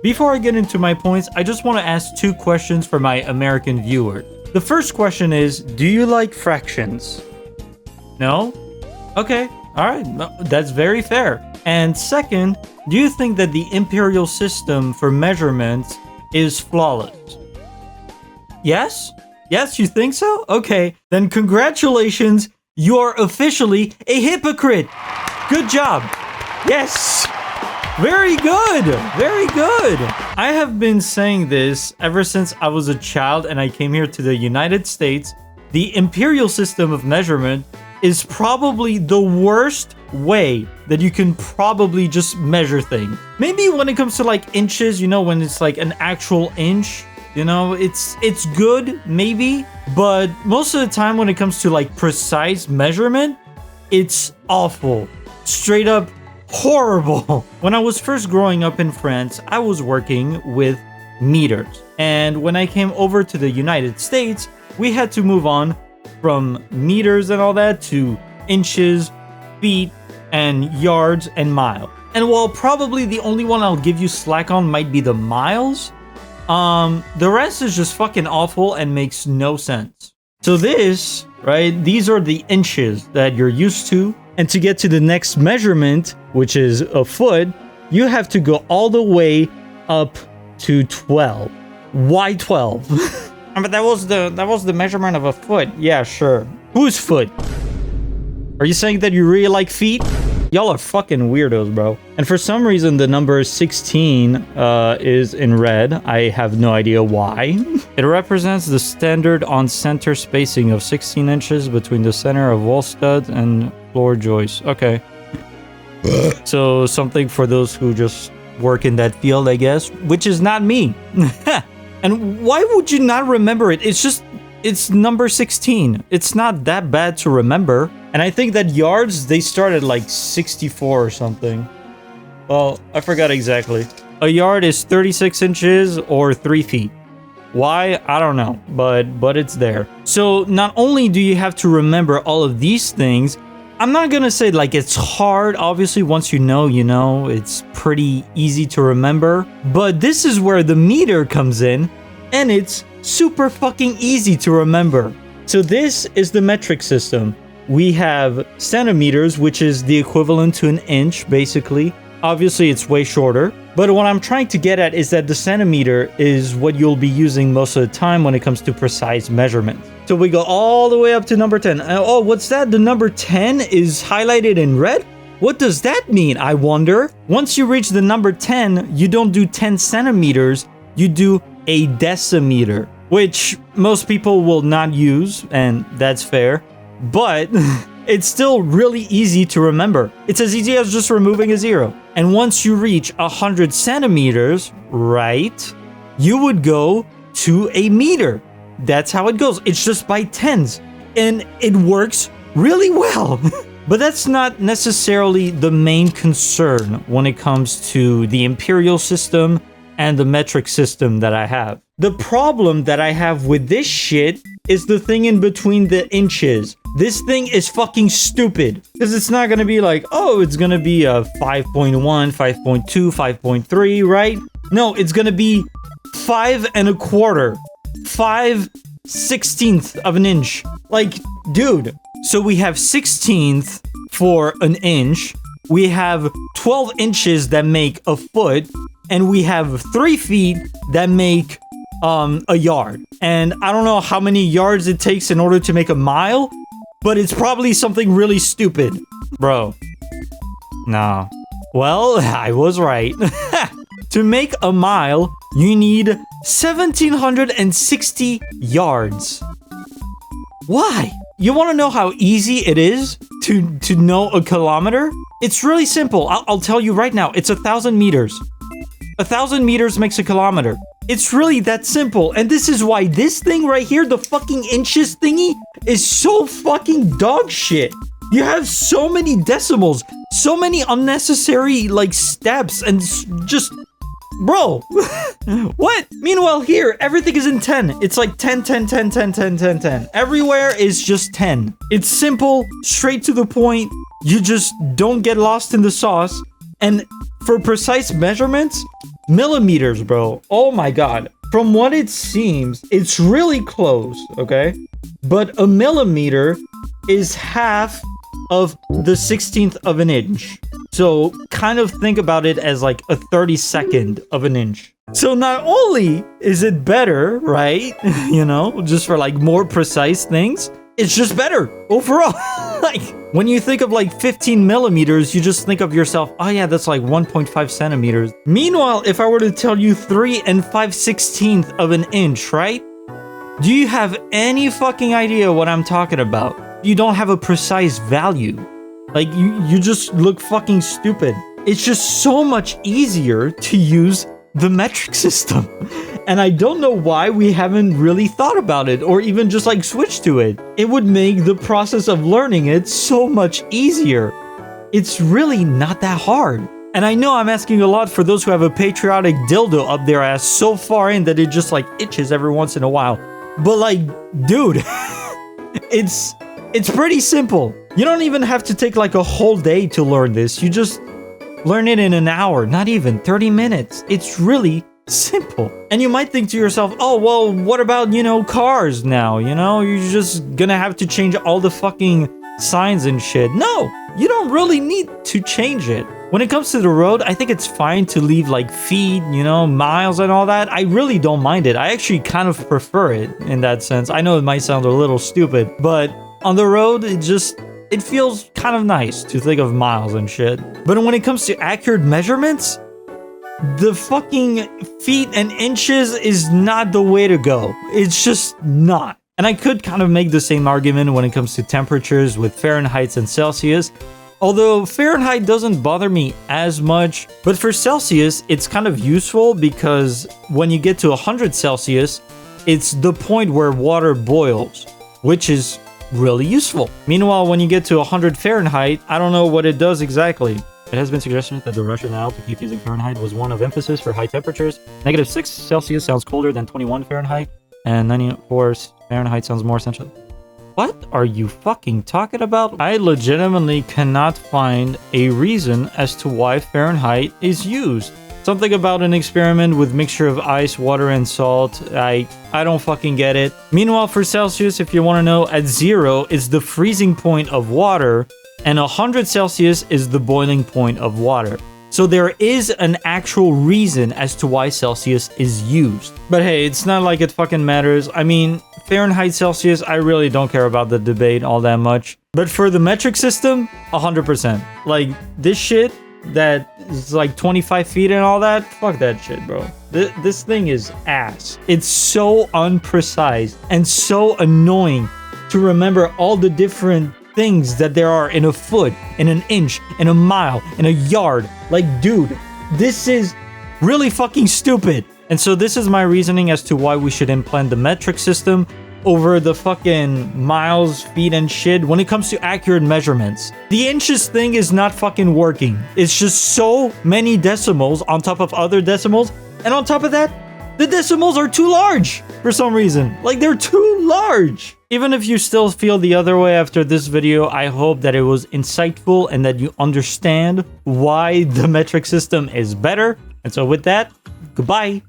Before I get into my points, I just want to ask 2 questions for my American viewer. The first question is, do you like fractions? No? Okay, alright, that's very fair. And second, do you think that the imperial system for measurements is flawless? Yes? Yes, you think so? Okay, then congratulations, you are officially a hypocrite. Good job. Yes. Very good. Very good. I have been saying this ever since I was a child and I came here to the United States. The imperial system of measurement is probably the worst way that you can probably just measure things. Maybe when it comes to like inches, you know, when it's like an actual inch, you know, it's good, maybe. But most of the time when it comes to like precise measurement, it's awful. Straight up horrible. When I was first growing up in France, I was working with meters. And when I came over to the United States, we had to move on from meters and all that to inches, feet, and yards and miles. And while probably the only one I'll give you slack on might be the miles, the rest is just fucking awful and makes no sense. So this, right, these are the inches that you're used to. And to get to the next measurement, which is a foot, you have to go all the way up to 12. Why 12? But that was the measurement of a foot. Yeah, sure. Whose foot? Are you saying that you really like feet? Y'all are fucking weirdos, bro. And for some reason, the number 16 is in red. I have no idea why. It represents the standard on-center spacing of 16 inches between the center of wall studs and floor joists. Okay. So something for those who just work in that field, I guess, which is not me. And why would you not remember it? It's number 16. It's not that bad to remember. And I think that yards, they start at like 64 or something. Well, I forgot exactly. A yard is 36 inches or 3 feet. Why? I don't know, but it's there. So not only do you have to remember all of these things, I'm not gonna say like it's hard. Obviously, once you know, it's pretty easy to remember. But this is where the meter comes in, and it's super fucking easy to remember. So this is the metric system. We have centimeters, which is the equivalent to an inch, basically. Obviously, it's way shorter. But what I'm trying to get at is that the centimeter is what you'll be using most of the time when it comes to precise measurements. So we go all the way up to number 10. Oh, what's that? The number 10 is highlighted in red? What does that mean, I wonder? Once you reach the number 10, you don't do 10 centimeters, you do a decimeter, which most people will not use, and that's fair. But it's still really easy to remember. It's as easy as just removing a 0. And once you reach 100 centimeters, right, you would go to a meter. That's how it goes. It's just by tens. And it works really well. But that's not necessarily the main concern when it comes to the imperial system and the metric system that I have. The problem that I have with this shit is the thing in between the inches. This thing is fucking stupid. Because it's not gonna be like, oh, it's gonna be a 5.1, 5.2, 5.3, right? No, it's gonna be 5 1/4. 5/16 of an inch. Like, dude. So we have 16th for an inch. We have 12 inches that make a foot. And we have 3 feet that make a yard. And I don't know how many yards it takes in order to make a mile, but it's probably something really stupid. Bro. Nah. Well, I was right. To make a mile, you need 1,760 yards. Why? You want to know how easy it is to know a kilometer? It's really simple. I'll tell you right now. It's 1,000 meters. 1,000 meters makes a kilometer. It's really that simple. And this is why this thing right here, the fucking inches thingy, is so fucking dog shit. You have so many decimals, so many unnecessary, like, steps, and just... Bro, what? Meanwhile, here, everything is in 10. It's like 10, 10, 10, 10, 10, 10, 10. Everywhere is just 10. It's simple, straight to the point. You just don't get lost in the sauce. And for precise measurements, millimeters, bro. Oh my god. From what it seems, it's really close, okay? But a millimeter is half of the 16th of an inch. So kind of think about it as like a 32nd of an inch. So not only is it better, right? You know, just for like more precise things, it's just better overall. Like when you think of like 15 millimeters, you just think of yourself, oh yeah, that's like 1.5 centimeters. Meanwhile, if I were to tell you 3 5/16 of an inch, right? Do you have any fucking idea what I'm talking about? You don't have a precise value. Like you just look fucking stupid. It's just so much easier to use the metric system. And I don't know why we haven't really thought about it or even just like switched to it. It would make the process of learning it so much easier. It's really not that hard. And I know I'm asking a lot for those who have a patriotic dildo up their ass so far in that it just like itches every once in a while. But like, dude, it's pretty simple. You don't even have to take like a whole day to learn this. You just learn it in an hour, not even 30 minutes. It's really simple. And you might think to yourself, oh, well, what about, you know, cars now? You know, you're just gonna have to change all the fucking signs and shit. No, you don't really need to change it. When it comes to the road, I think it's fine to leave like feet, you know, miles and all that. I really don't mind it. I actually kind of prefer it in that sense. I know it might sound a little stupid, but on the road, it feels kind of nice to think of miles and shit. But when it comes to accurate measurements, the fucking feet and inches is not the way to go. It's just not. And I could kind of make the same argument when it comes to temperatures with Fahrenheit and Celsius. Although Fahrenheit doesn't bother me as much, but for Celsius, it's kind of useful because when you get to 100 Celsius, it's the point where water boils, which is really useful. Meanwhile, when you get to 100 Fahrenheit, I don't know what it does exactly. It has been suggested that the rationale to keep using Fahrenheit was one of emphasis for high temperatures. -6 Celsius sounds colder than 21 Fahrenheit, and 94 Fahrenheit sounds more essential. What are you fucking talking about? I legitimately cannot find a reason as to why Fahrenheit is used. Something about an experiment with mixture of ice, water, and salt. I don't fucking get it. Meanwhile, for Celsius, if you want to know, at 0 is the freezing point of water, and 100 Celsius is the boiling point of water. So there is an actual reason as to why Celsius is used. But hey, it's not like it fucking matters. I mean, Fahrenheit, Celsius, I really don't care about the debate all that much. But for the metric system, 100%. Like, this shit that is like 25 feet and all that, fuck that shit, bro. This thing is ass. It's so unprecise and so annoying to remember all the different things that there are in a foot, in an inch, in a mile, in a yard. Like, dude, this is really fucking stupid. And so this is my reasoning as to why we should implant the metric system over the fucking miles, feet, and shit when it comes to accurate measurements. The inches thing is not fucking working. It's just so many decimals on top of other decimals. And on top of that, the decimals are too large for some reason. Like, they're too large. Even if you still feel the other way after this video, I hope that it was insightful and that you understand why the metric system is better. And so with that, goodbye.